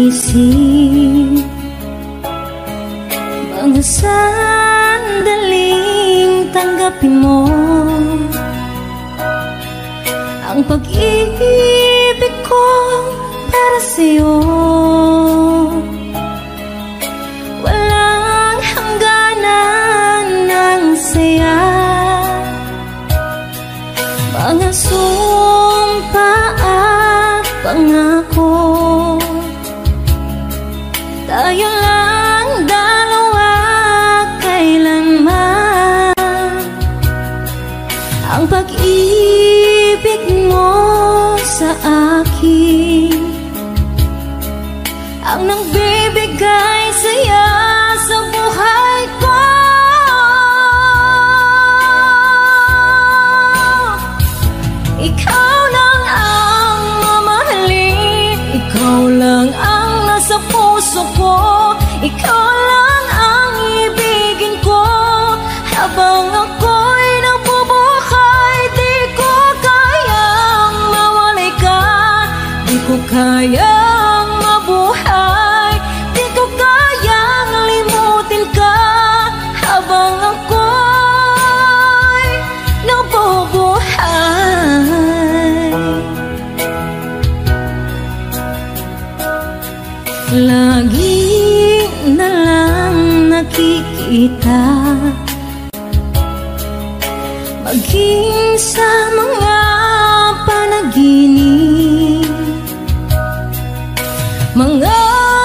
isip, mga sandaling tanggapin mo ang pag-ibig ko para sa'yo. Walang hangganan ng saya, mga sumpa at pangako. Tayo lang dalawa kailanman. Ang pag-ibig mo sa akin ang nagbibigay saya sa buhay ko. Ikaw lang ang mamahalin, ikaw lang ang nasa puso ko, ikaw lang ang ibigin ko. Habang ako'y nabubuhay, di ko kayang mawalay ka, di ko kayang mabuhay, di ko kayang limutin ka. Habang ako'y nabubuhay, lagi na lang nakikita, maging sa mga panaginip, mga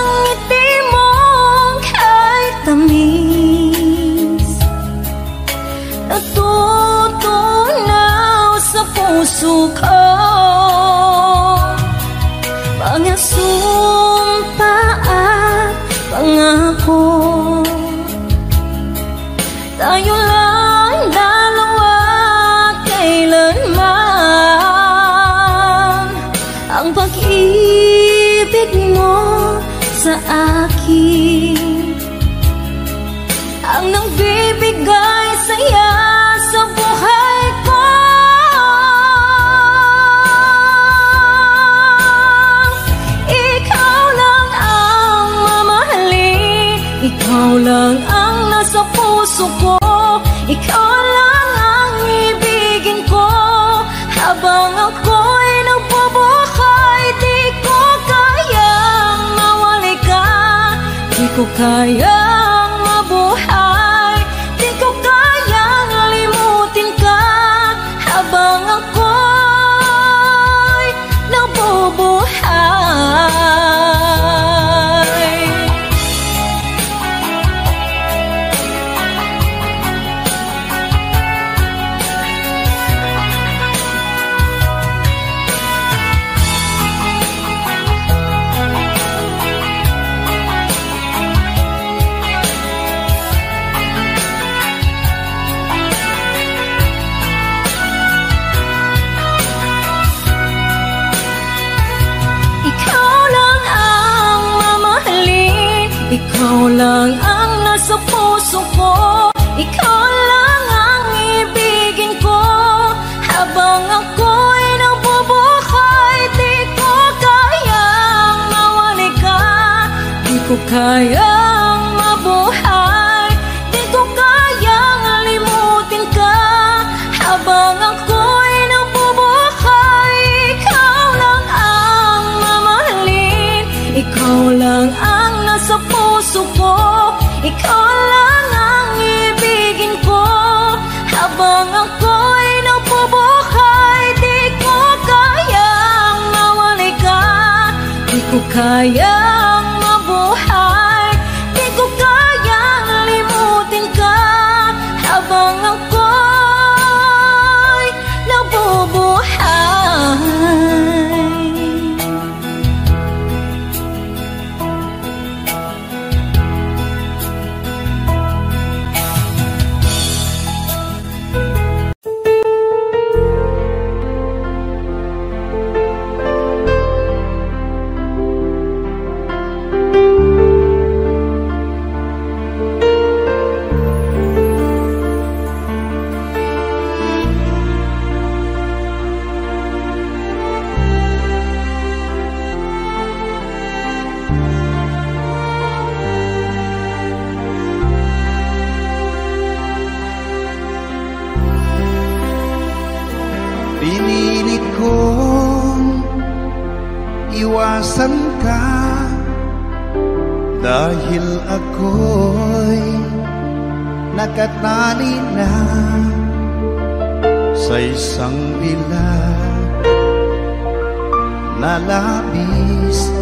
ngiti mong kahit tamis, natutunaw sa puso ko. Mga sumpa at pangako, tayo lang dalawa kailanman. Ang pag-ibig mo sa akin ang nagbibigay saya sa buhay ko. Ikaw lang ang mamahalin, ikaw lang ang nasa puso ko, ikaw lang ang ibigin ko. Habang ako'y nabubuhay, di ko kayang mawalay ka, di ko kayang mabuhay, di ko kayang limutin ka. Habang ako'y nabubuhay, ikaw lang ang nasa puso ko, ikaw lang ang ibigin ko. Habang ako'y nabubuhay, di ko kayang mawalay ka, di ko kayang mabuhay, di ko kayang limutin ka. Habang ako'y nabubuhay, ikaw lang ang mamahalin, ikaw lang ang nasa puso ko, ikaw lang ang ibigin ko. Habang ako'y nabubuhay, di ko kayang mawalay ka, di ko kayang mabuhay, maiwasan ka, dahil ako'y nakatali na sa isang bilag na labis.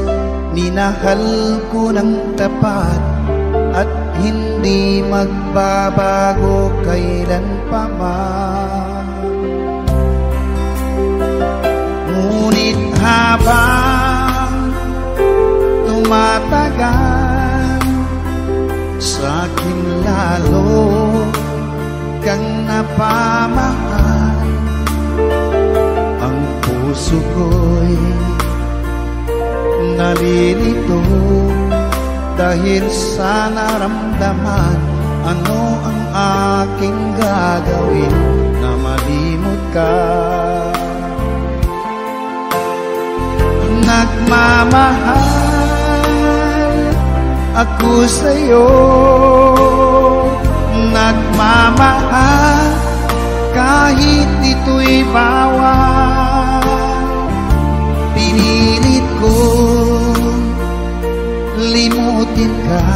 Minahal ko ng tapat at hindi magbabago kailan pa man. Ngunit habang tumatagal, sa'kin lalo kang napamahal. Ang puso ko'y nalilito dahil sa naramdaman. Ano ang aking gagawin na malimot ka? Nagmamahal ako sa'yo, nagmamahal kahit ito'y bawal. Pinilit ko limutin ka,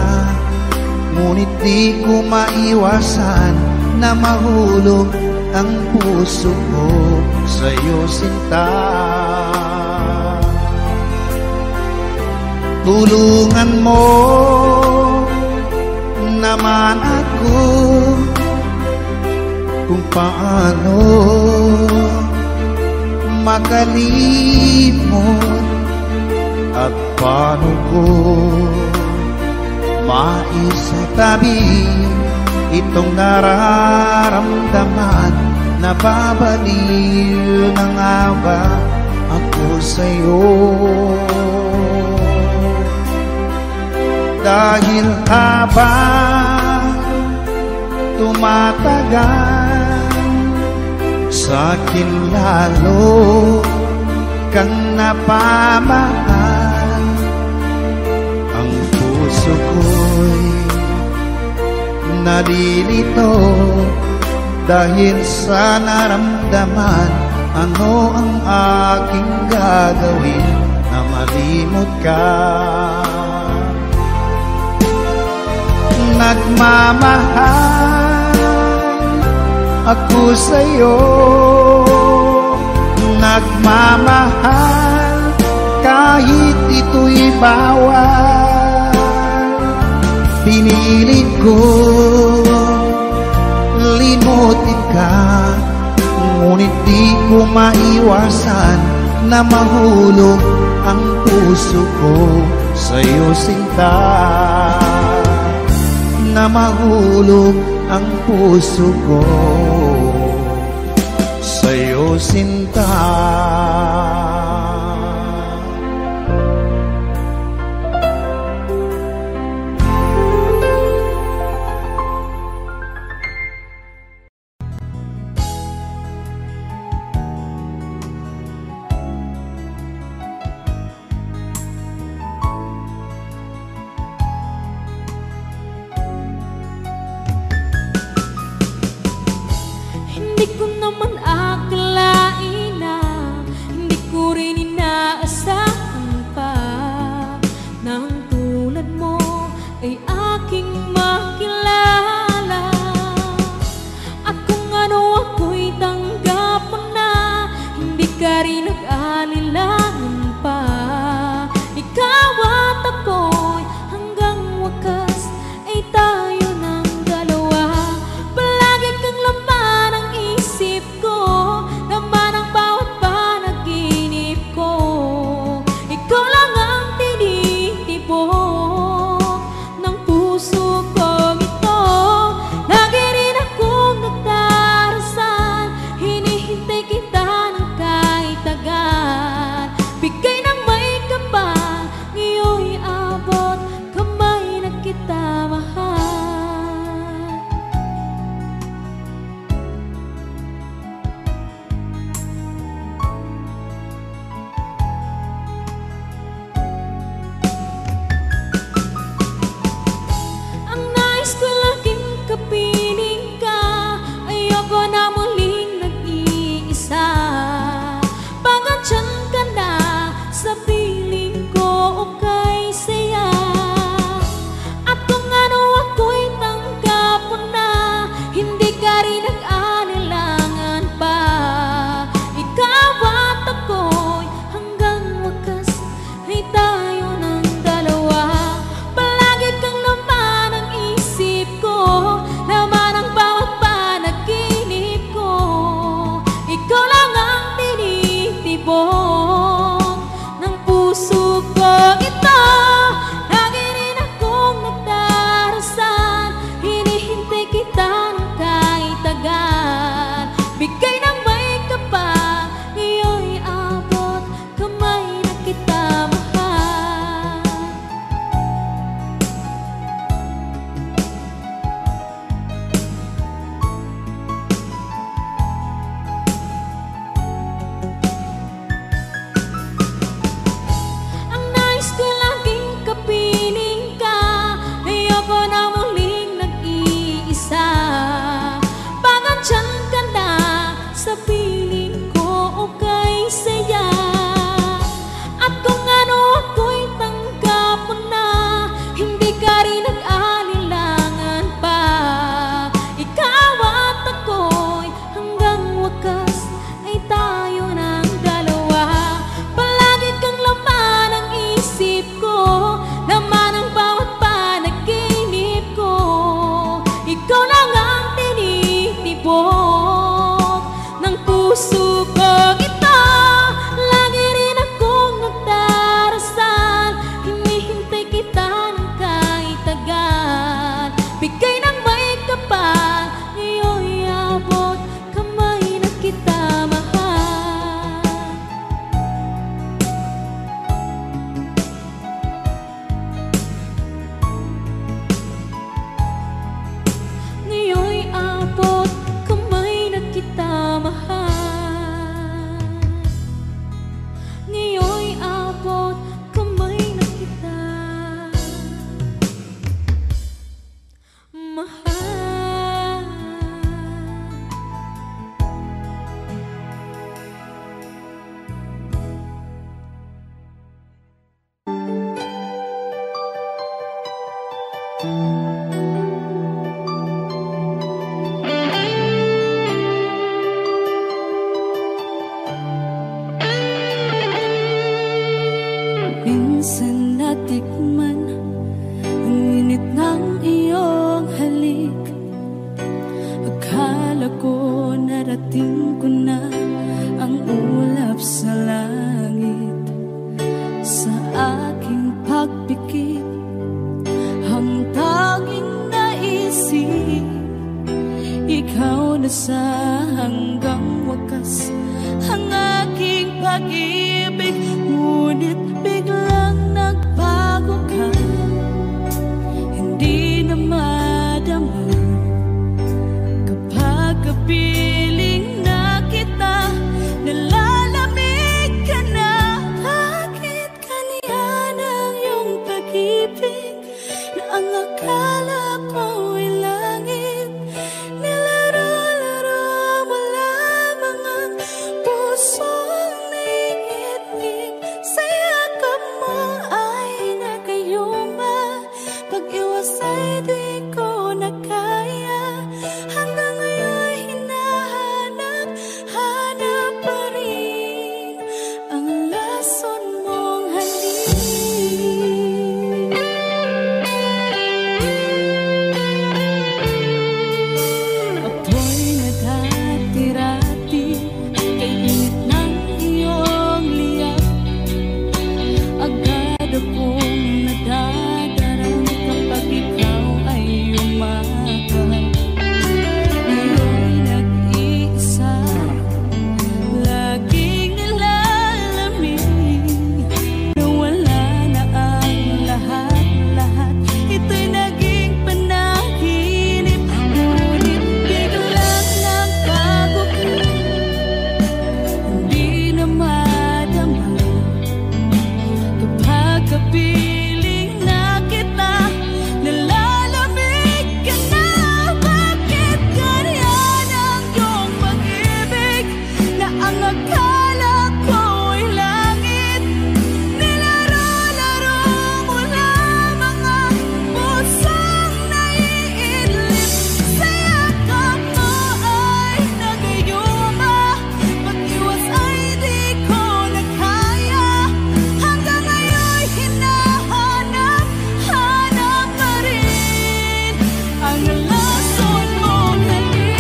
ngunit di ko maiwasan na mahulog ang puso ko sa'yo, sinta. Tulungan mo naman ako kung paano makalimot at paano ko maisatabi itong nararamdaman. Nababaliw na nga ba ako sa'yo? Dahil habang tumatagal, sa'kin lalo kang napamahal. Ang puso ko'y nalilito dahil sa naramdaman. Ano ang aking gagawin na malimot ka? Nagmamahal ako sa'yo, nagmamahal kahit ito'y bawal. Pinilit ko limutin ka, ngunit di ko maiwasan na mahulog ang puso ko sa'yo, sinta. Na mahulog ang puso ko sa'yo, sinta. ko, narating ko na ang ulap sa langit. Sa aking pagpikit, ang tanging naisip, ikaw na sa hanggang wakas ang aking pag-ibig. Ngunit biglang nagbago ka, hindi na madama kapag kapiling na kita, nalalamig ka na. Bakit ganyan ang iyong pag-ibig na ang akala ko ay langit? Nilaro-laro mo lamang ang pusong naiinig. Sa yakap mo ay nagayuma, pag-iwas ay di ko na kaya. Hanggang ngayon hinahanap, hanap pa rin ang lason mong halik. Ako'y naghatirati kay init ng iyong liyak. Agad akong nadadarang kapag ikaw ay umakap. Ngayon nag-iisa, laging nilalamig. Nawala na ang lahat-lahat, ito'y naging panaginip. Ngunit biglang nagbago ka, hindi na madama kapag kapiling na kita, nalalamig ka na. Bakit ganyan ang iyong pag-ibig na ang akala ko ay langit? Nilaro-laro mo lamang ang pusong naiidlip. Sa yakap mo ay nagayuma, pag-iwas ay di ko na kaya. Hanggang ngayon hinahanap, hanap pa rin ang lason mong halik.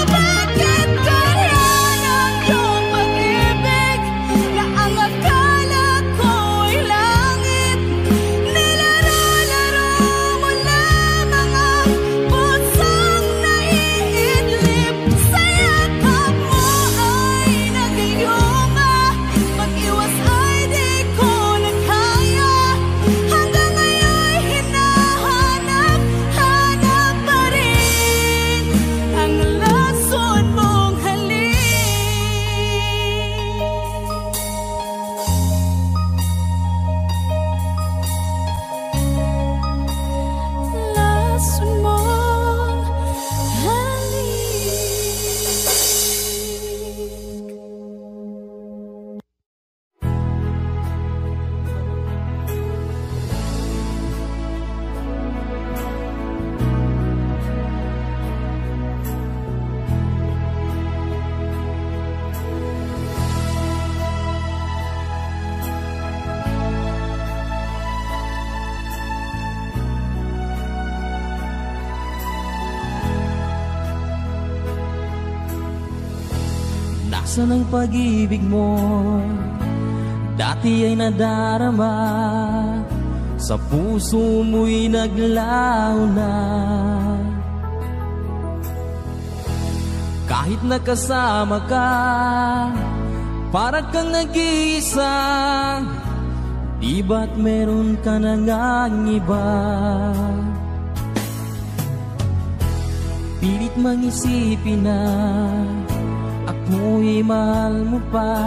Bakit ganyan ang iyong pag-ibig na ang akala ko ay langit? Nilaro-laro mo lamang ang pusong naiidlip. Sa yakap mo ay nagayuma, pag-iwas ay di ko na kaya. Hanggang ngayon hinahanap, hanap pa rin ang lason mong halik. Lason mong halik. Nasaan ang pag-ibig mo? Dati ay nadarama, sa puso mo'y naglaho na. Kahit nakasama ka, para kang nag-iisa. Di ba't meron ka na ngang iba? Pilit mang isipin na ako'y mahal mo pa,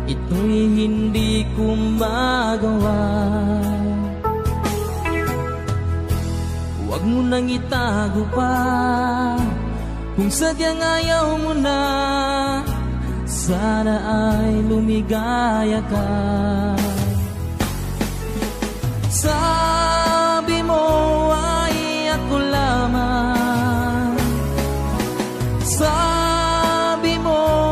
ito'y hindi ko magawa. Huwag mo nang itago pa, kung sadyang ayaw mo na, sana ay lumigaya ka. Sabi mo ay ako lamang, sabi mo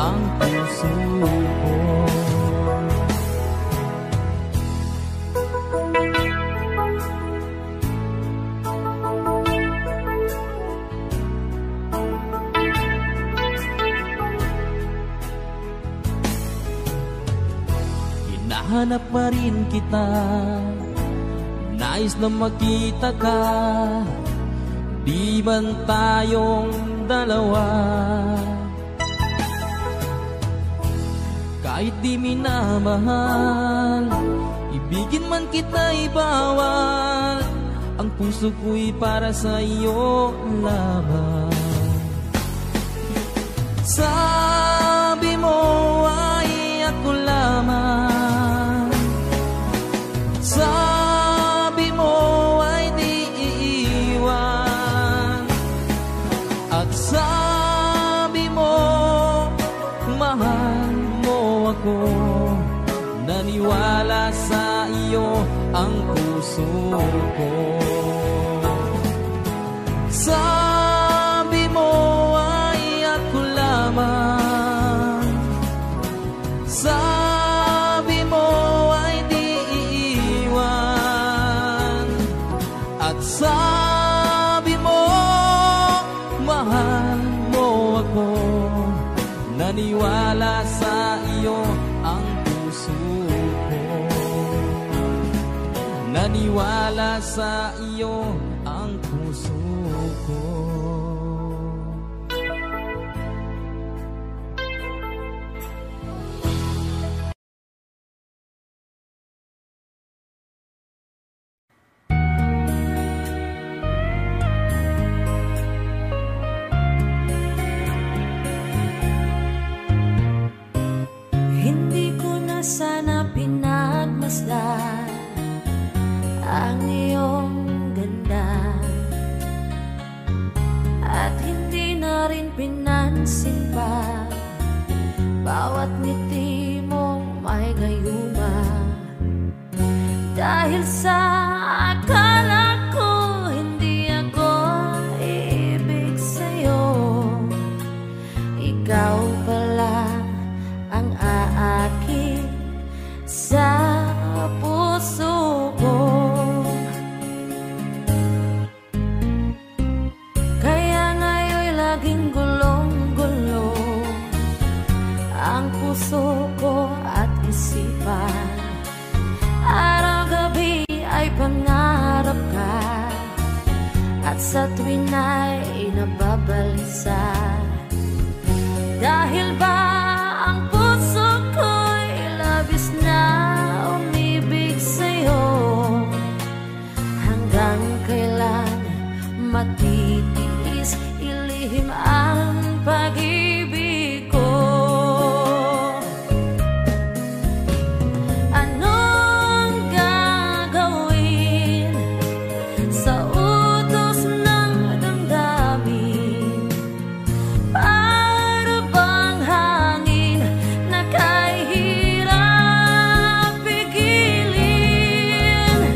ang puso ko. Hinahanap pa rin kita, nais na makita ka, di man tayong dalawa. Kahit di minamahal, ibigin man kita'y bawal, ang puso ko'y para sa iyo lamang. Sabi mo ay ako lamang, sabi mo ay di iiwan, at sabi mo mahal mo ako. Naniwala sa iyo ang puso ko. Sabi mo ay ako lamang, sabi mo ay di iiwan, at sabi mo mahal mo ako. Naniwala sa iyo ang puso ko. Naniwala sa iyo ang puso ko. Hindi ko na sana pinagmasdan ang iyong ganda, at hindi na rin pinansin pa bawat ngiti mong may gayuma. Dahil sa akala ko hindi ako iibig sa'yo, ikaw pala ang aakit sa puso ko. Kaya ngayon'y laging gulong-gulo ang puso ko at isipan. Araw-gabi ay pangarap ka, at sa tuwin ay nababalisa. Dahil ba ang puso ko'y labis na umibig sa'yo? Hanggang kailan matitiis ilihim ang pag-ibig ko? Anong gagawin sa utos ng damdamin? Para bang hangin na kahirap pigilin?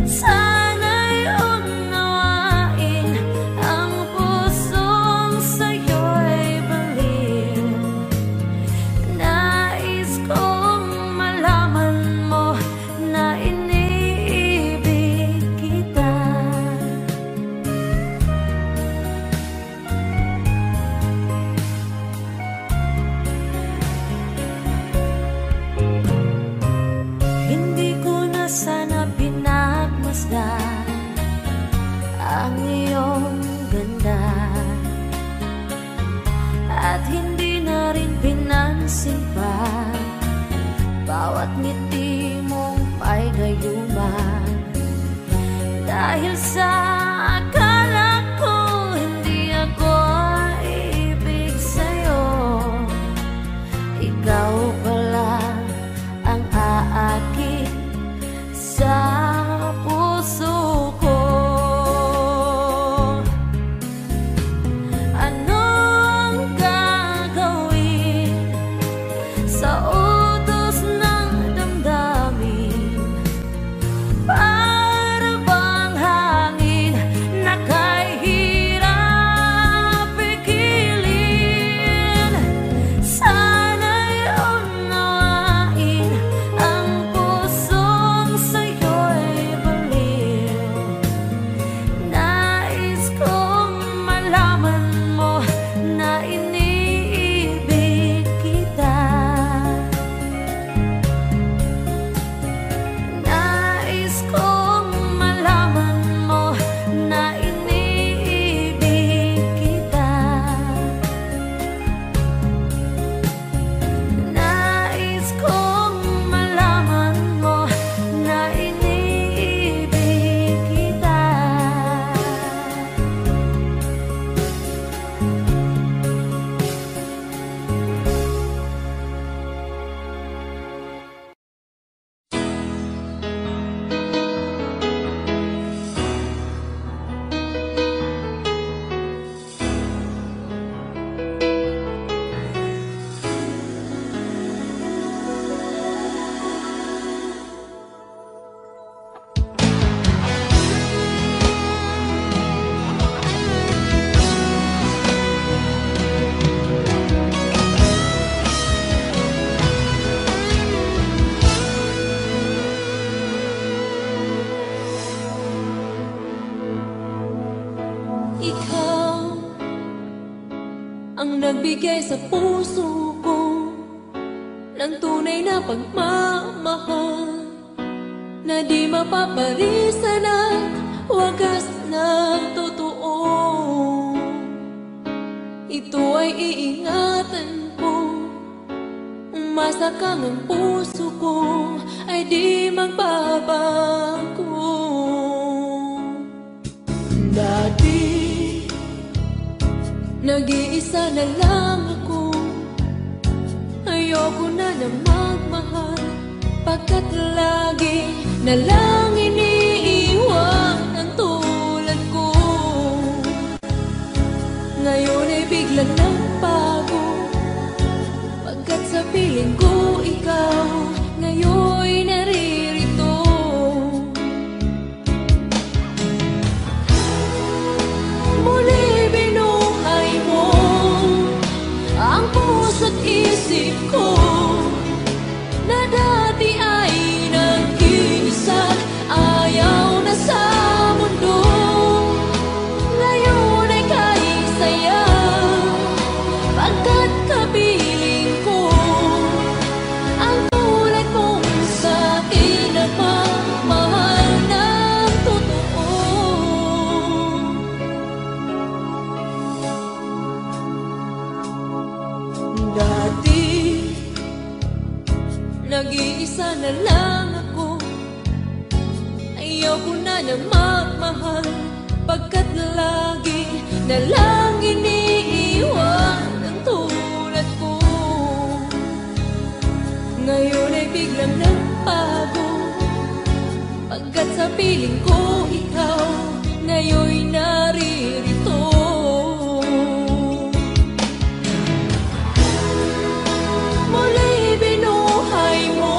Sana'y unawain ang pusong sa'yo'y balin. Nais kong malaman mo na iniibig kita. Hindi ko na sana pinagmasdan ang iyong ganda, at hindi na rin pinansin pa bawat ngiti mong may gayuma. Dahil sa akala ko hindi ako iibig sa'yo, ikaw pala ang aakit sa puso ko. Anong gagawin sa utos ng damdamin? Para bang hangin nagbigay sa puso ko ng tunay na pagmamahal na di mapaparisan at wagas na totoo. Ito ay iingatan ko, umasa kang ang puso ko ay di magbabago. Dati nag-iisa na lang ako, ayoko na na magmahal, pagkat lagi na lang iniiwan ang tulad ko. Ngayon ay biglang nagbago, pagkat sa piling ko ikaw ngayon naririto. Muli binuhay mo ang puso't isip ko na dati ay nag-iisa, ayaw na sa mundo. Ngayon ay kahit saya, pagkat kapiling ko ang tulad mong sa'kin na pagmahal ng totoo. Dati nag-iisa na lang ako, ayoko na na magmahal, pagkat lagi na lang iniiwan ang tulad ko. Ngayon ay biglang nagbago, pagkat sa piling ko ikaw ngayon naririto. Muli binuhay mo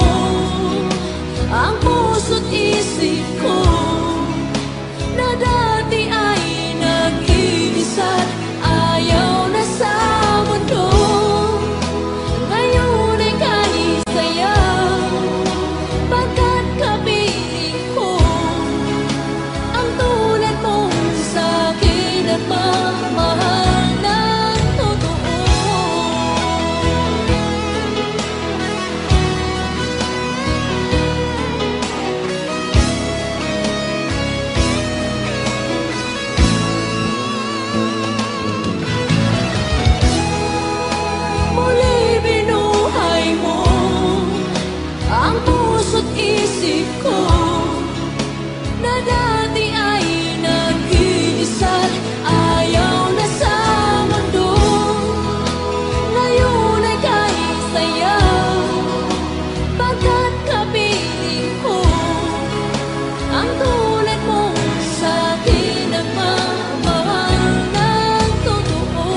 ang puso't isip ko na dati ay nag-iisa, ayaw na sa mundo. Ngayon ay kahit saya, pagkat kapiling ko ang tulad mong sa'kin at magmahal ng totoo. Muli binuhay mo ang puso't isip ko na dati ay nag-iisa, ayaw na sa mundo. Ngayon ay kahit saya, pagkat kapiling ko ang tulad mong sa'kin na magmahal ng totoo.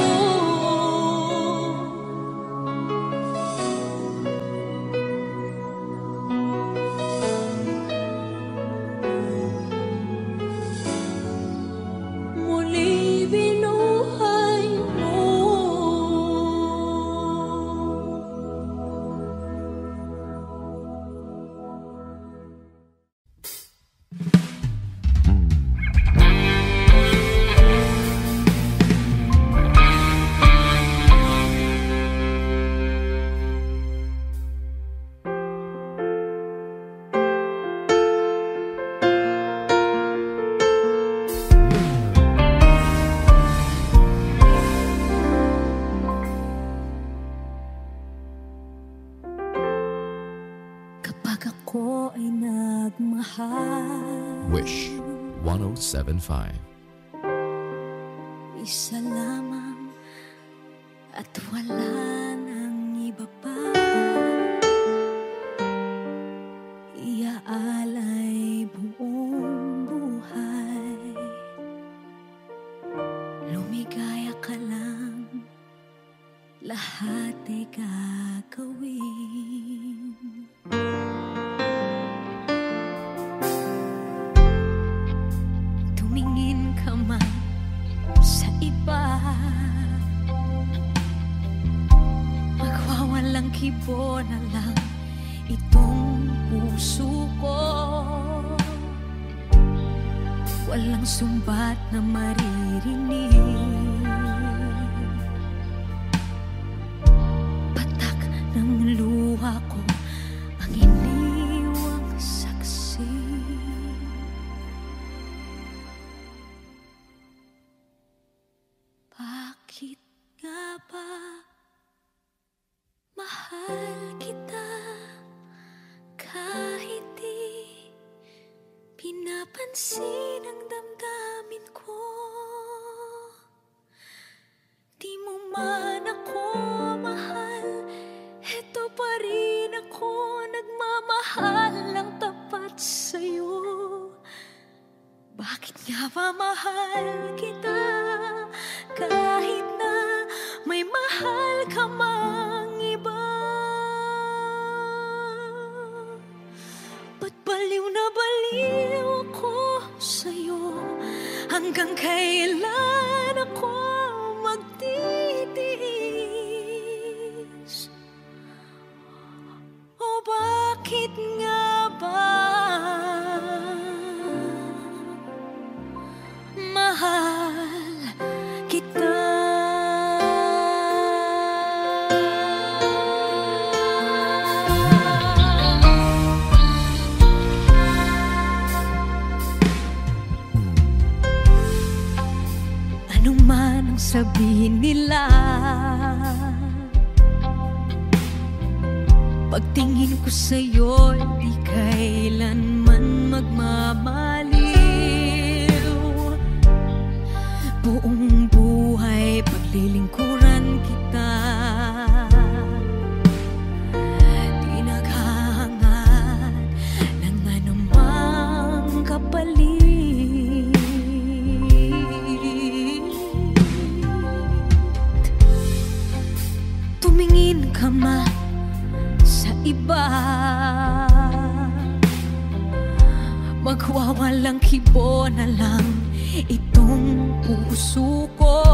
Muli binuhay mo. Kapag ako ay nagmahal, Wish 107.5. isa lamang at wala nang iba pa. Iaalay buong buhay, lumigaya ka lang, lahat ay gagawin. Tumingin ka man sa iba, magwawalang kibo na lang itong puso ko. Walang sumbat na maririnig pinapansin ang damdamin ko. Di mo man ako mahal, eto pa rin ako nagmamahal ng tapat sa'yo. Bakit nga ba mahal kita kahit na may mahal ka mang iba? Ba't baliw na baliw ako sa'yo? Hanggang kailan ako magtitiis? O bakit nga ba mahal kita? Ano man ang sabihin nila, pagtingin ko sa'yo, di kailanman magmamaliw. Buong buhay paglilingkuran kita, di naghahangad ng anumang kapalit. Tumingin ka man sa iba, magwawalang kibo na lang itong puso ko.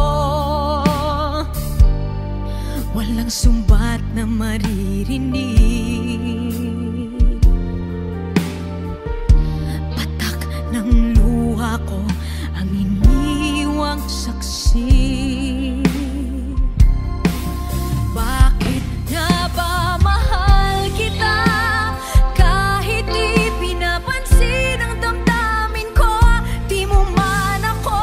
Walang sumbat na maririnig, patak ng luha ko ang iniwang saksi. Bakit nga ba mahal kita kahit di pinapansin ang damdamin ko? Di mo man ako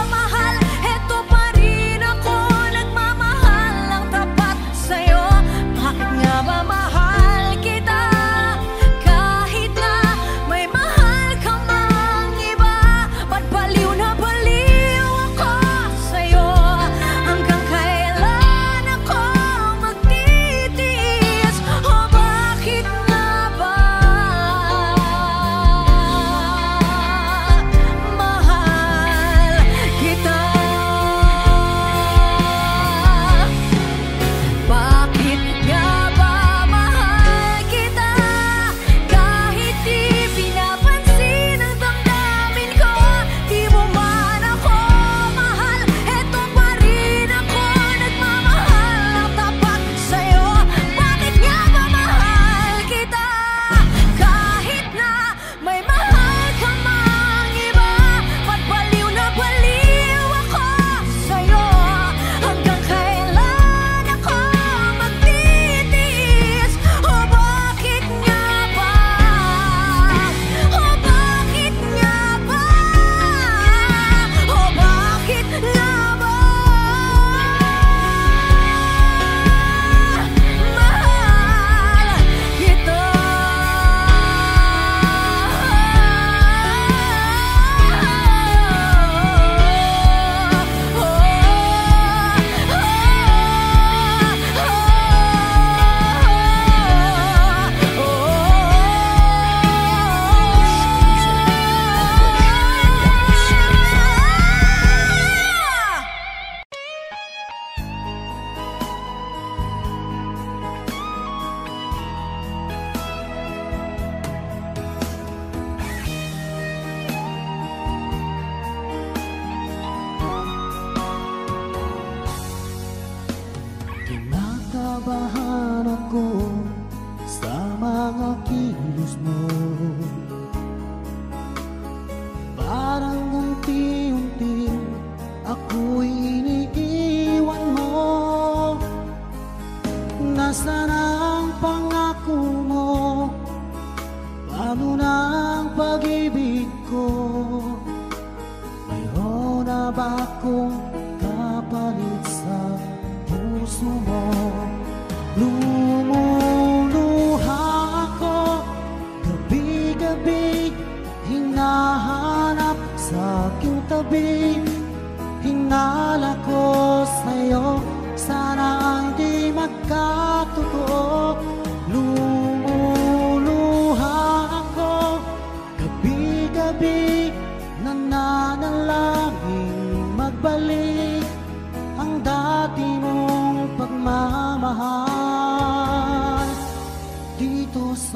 mahal, eto pa rin ako nagmamahal ng tapat sa'yo. Bakit nga ba mahal kita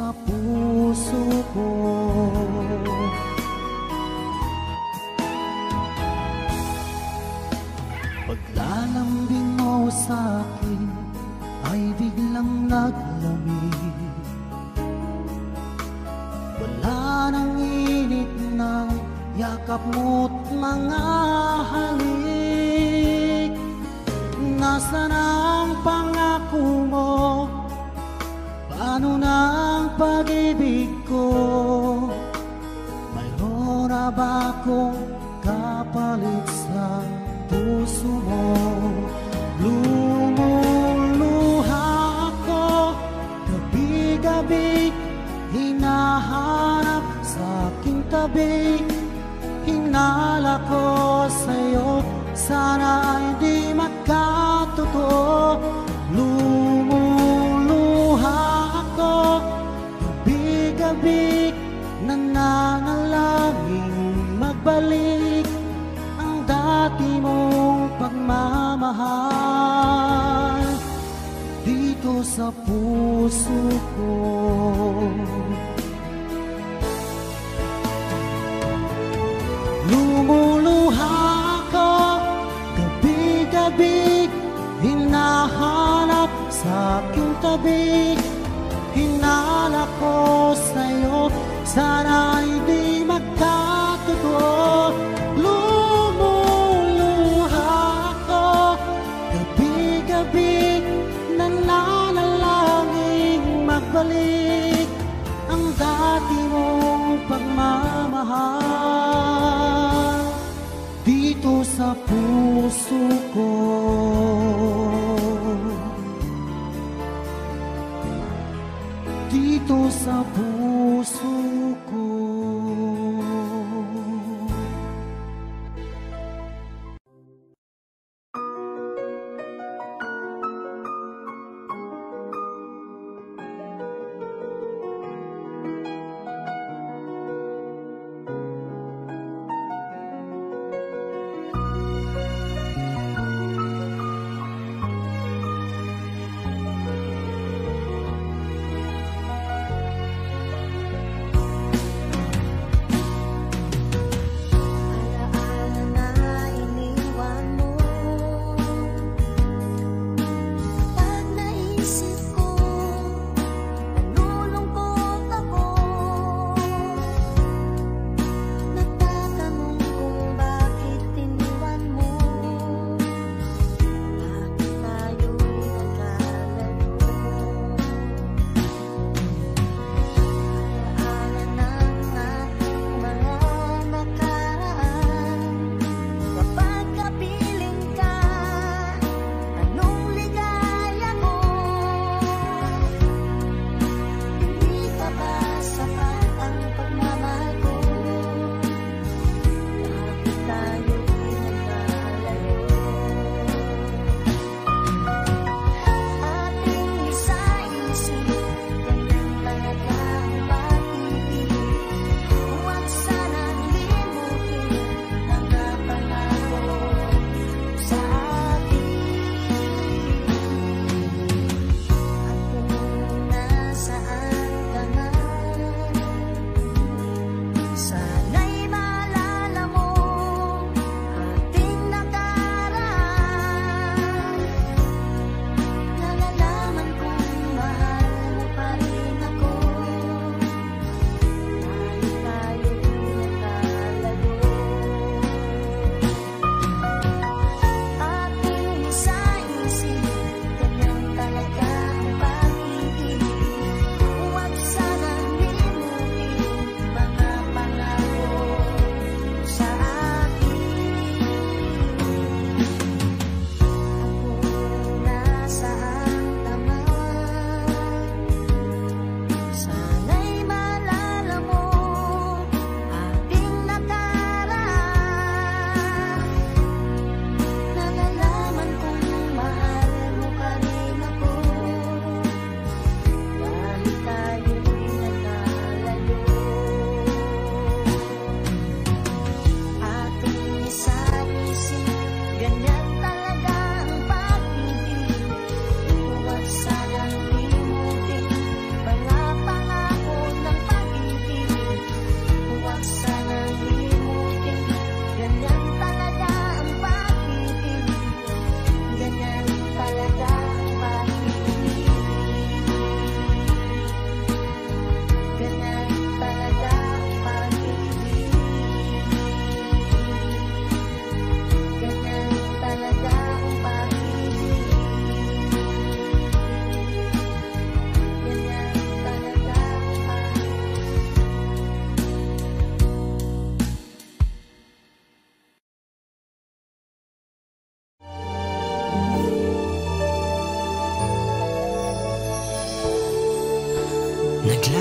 sa puso ko. Paglalambing mo sa akin ay biglang naglamig. Wala nang init ng yakap mo't mga halik. Nasaan ang pangako mo? Paano na ang pag-ibig ko? Mayroon na ba akong kapalit sa puso mo? Lumuluha ako gabi-gabi, hinahanap sa aking tabi. Hinala ko sa'yo, sana ay di magkatotoo. Lumuluha ako gabi-gabi, nananalangin magbalik ang dati mong pagmamahal dito sa puso ko. Lumuluha ako gabi-gabi, hinahanap sa aking tabi. Hinala ko sa'yo, sana ay di magkatotoo. Lumuluha ako gabi-gabi, nananalangin magbalik ang dati mong pagmamahal dito sa puso ko. Dito sa puso ko.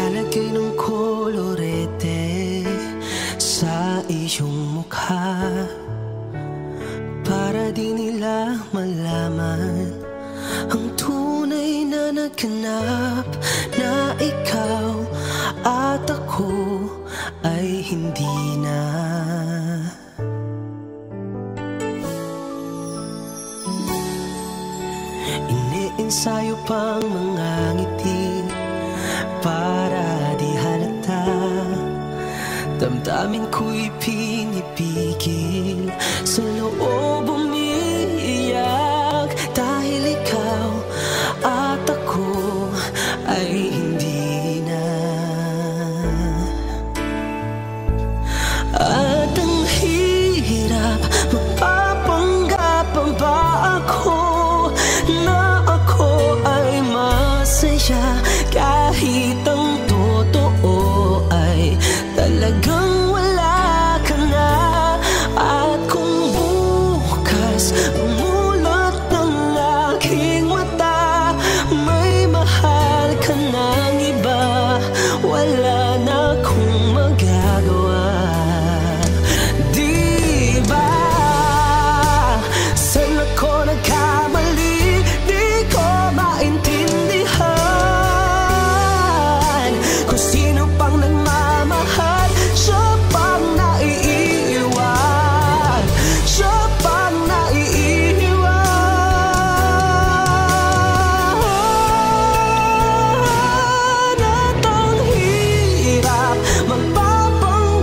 Naglalagay ng kolorete sa iyong mukha para di nila malaman ang tunay na naghanap, na ikaw at ako ay hindi na. Iniensayo pang mga ngiti para di halata, damdamin ko'y pinipigil, sa loob umiiyak, dahil ikaw at ako ay hindi na. At ang hirap, magpapanggap pa ba ako na ako ay masaya, kahit ang totoo ay talagang wala ka na. At kung bukas umulat ng aking mata, may mahal ka ng iba, wala na akong magagawa. Di ba saan ako nagkamali? Di ko maintindihan kung sino pang nagmamahal, siya pang naiiwan, siya pang naiiwan. At ang hirap, magpapanggap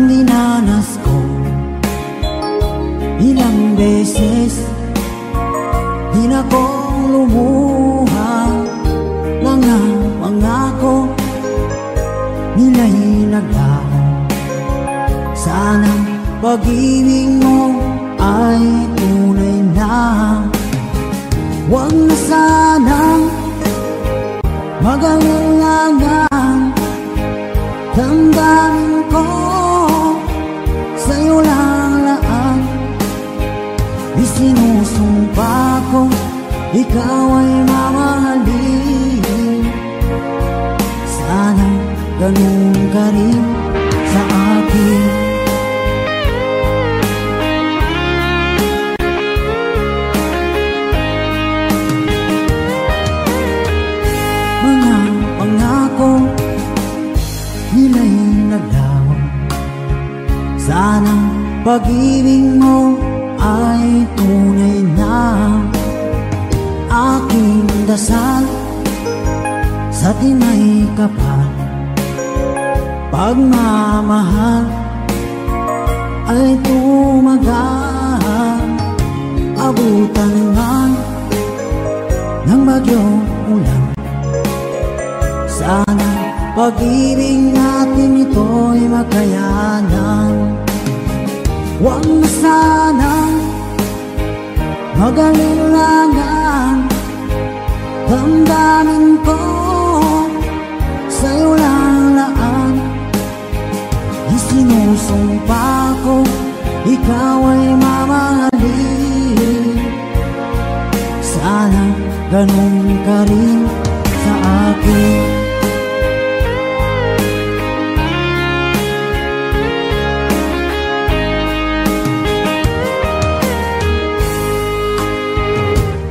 dinanas ko. Ilang beses di na kong lumuha. Mga pangako nila'y naglaho. Sana'y pag-ibig mo ay tunay na. Huwag na sanang mag-alinlangan. Damdamin ko sa'yo lang laan. Isinusumpa ko ikaw ay mamahalin. Sana ganun ka rin sa akin. Mga pangako nila'y naglaho. Sana pag-ibig mo ay tunay na. Aking dasal sa tinay kapal, pagmamahal ay tumagal. Abutan man ng bagyong ulan. Sana pag-ibig natin ito'y makayanan. Huwag na sanang mag-alinlangan. Damdamin ko sa'yo lang laan. Isinusumpa ko ikaw ay mamahalin. Sana ganun ka rin sa akin.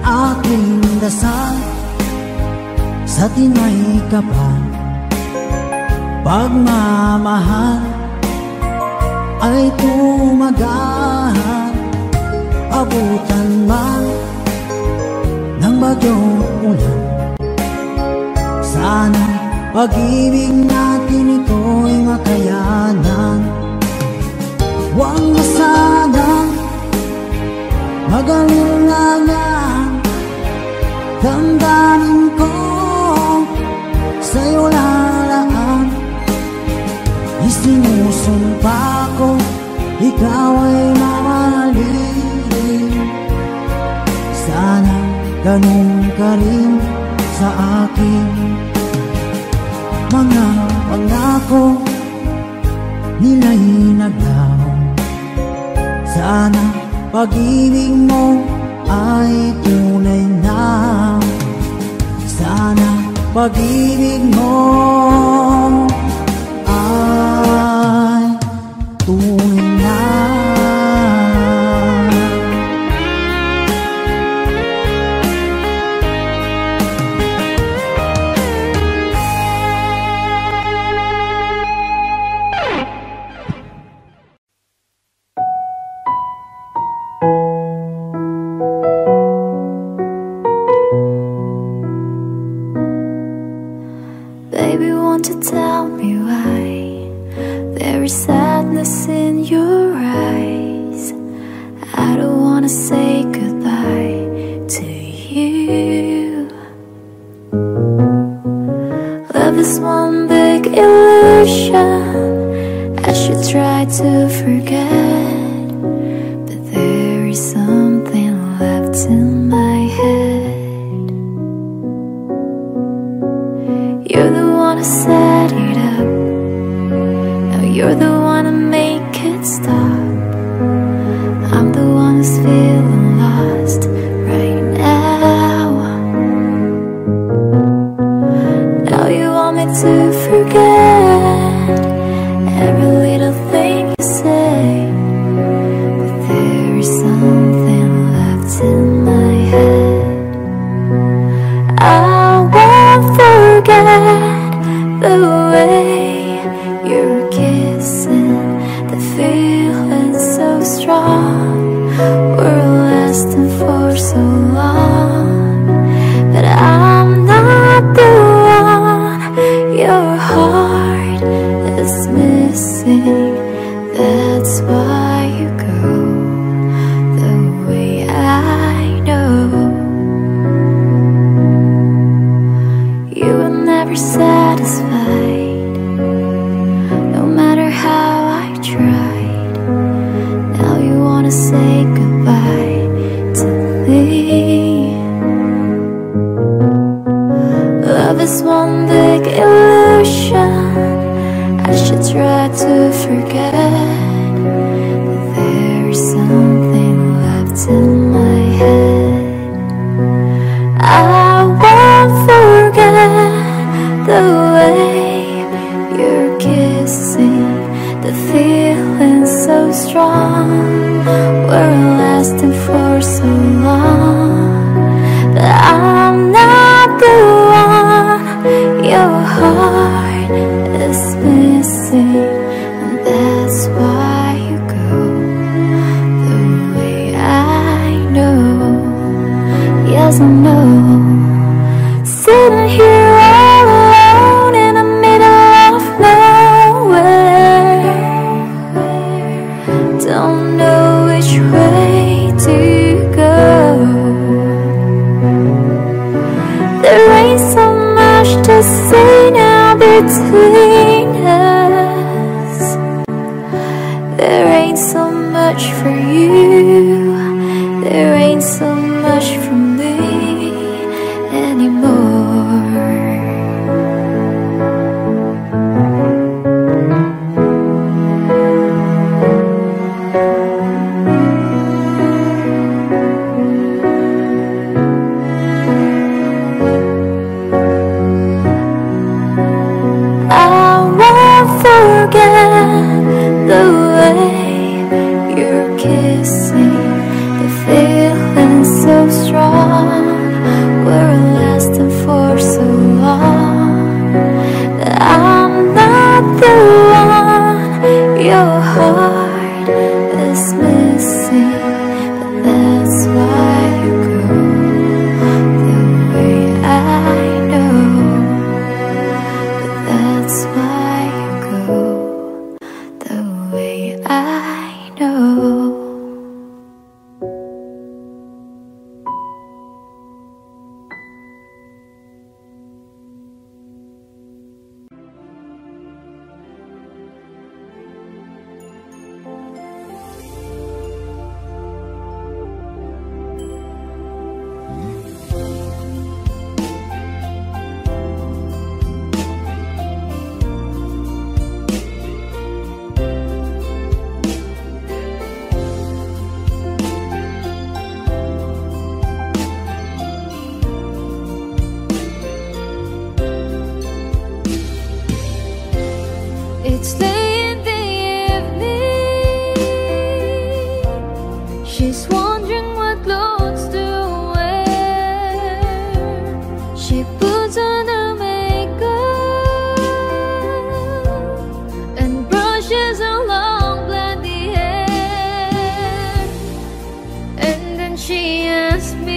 Aking dasal sa tinay kapal, pagmamahal ay tumagal. Abutan man ng bagyong ulan. Sana pag-ibig natin ito'y makayanan. Huwag na sanang mag-alinlangan. Damdamin ko sa'yo lalaan. Isinusumpa ko ikaw ay mamahalin. Sana ganun ka rin sa akin. Mga pangako nila'y naglaho. Sana pag-ibig mo ay tunay na. Sana pag-ibig mo ay tunay na. Baby, won't you tell me why there is sadness in your eyes? I don't wanna say goodbye to you. Love is one big illusion I should try to forget, but there is something left in my head. You're the one who set it up. Now you're the one to make it stop. I'm the one who's feeling my head. I won't forget the way you're kissing, the feeling so strong. We're lasting for so long, but I'm not the one your heart is missing, and that's why you go the way I know. Yes, I know. Sitting here all alone in the middle of nowhere, don't know which way to go. There ain't so much to say now between us. There ain't so much for you, there ain't so much for me anymore. The way you're kissing, the feeling so strong. We're lasting for so long that I'm not the one your heart is missing, but that's why you go the way I know. But that's why you go the way I know. It's late in the evening. She's wondering what clothes to wear. She puts on her makeup and brushes her long blonde hair. And then she asks me,